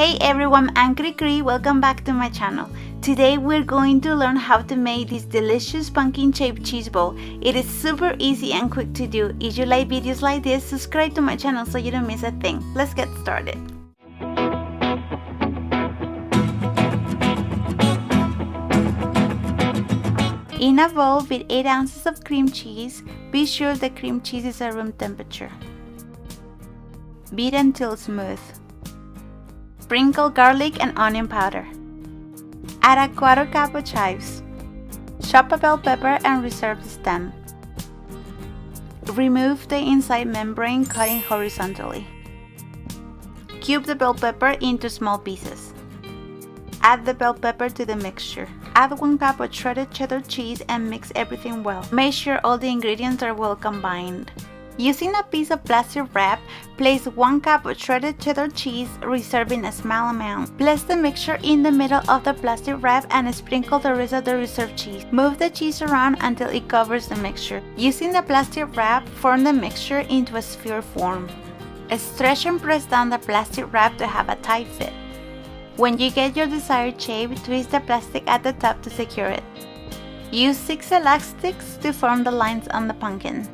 Hey everyone, I'm Cricri. Welcome back to my channel. Today we're going to learn how to make this delicious pumpkin shaped cheese ball. It is super easy and quick to do. If you like videos like this, subscribe to my channel so you don't miss a thing. Let's get started. In a bowl with 8 ounces of cream cheese, be sure the cream cheese is at room temperature. Beat until smooth. Sprinkle garlic and onion powder. Add a 1/4 cup of chives. Chop a bell pepper and reserve the stem. Remove the inside membrane, cutting horizontally. Cube the bell pepper into small pieces. Add the bell pepper to the mixture. Add 1 cup of shredded cheddar cheese and mix everything well. Make sure all the ingredients are well combined. Using a piece of plastic wrap, place 1 cup of shredded cheddar cheese, reserving a small amount. Place the mixture in the middle of the plastic wrap and sprinkle the rest of the reserved cheese. Move the cheese around until it covers the mixture. Using the plastic wrap, form the mixture into a sphere form. Stretch and press down the plastic wrap to have a tight fit. When you get your desired shape, twist the plastic at the top to secure it. Use 6 elastics to form the lines on the pumpkin.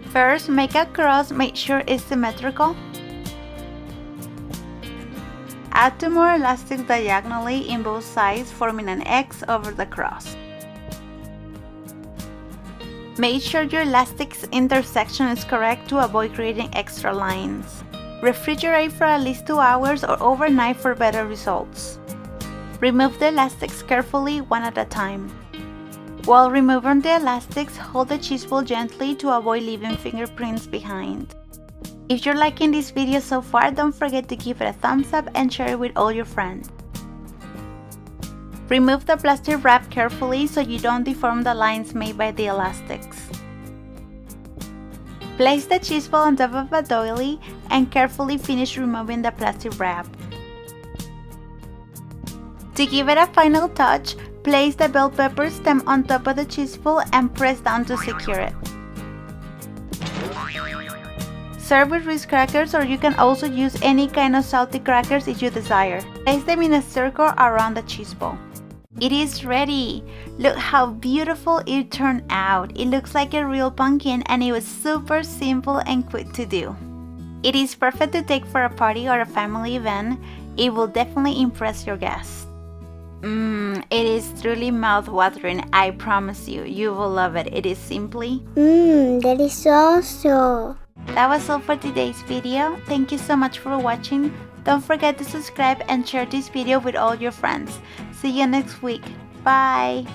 First, make a cross, make sure it's symmetrical. Add 2 more elastics diagonally in both sides, forming an X over the cross. Make sure your elastic's intersection is correct to avoid creating extra lines. Refrigerate for at least 2 hours or overnight for better results. Remove the elastics carefully, one at a time. While removing the elastics, hold the cheese ball gently to avoid leaving fingerprints behind. If you're liking this video so far, don't forget to give it a thumbs up and share it with all your friends. Remove the plastic wrap carefully so you don't deform the lines made by the elastics. Place the cheese ball on top of a doily and carefully finish removing the plastic wrap. To give it a final touch, place the bell pepper stem on top of the cheese ball and press down to secure it. Serve with Ritz crackers, or you can also use any kind of salty crackers if you desire. Place them in a circle around the cheese ball. It is ready! Look how beautiful it turned out. It looks like a real pumpkin and it was super simple and quick to do. It is perfect to take for a party or a family event. It will definitely impress your guests. It is truly mouth-watering. I promise you, you will love it. It is simply delicioso. That was all for today's video. Thank you so much for watching. Don't forget to subscribe and share this video with all your friends. See you next week. Bye!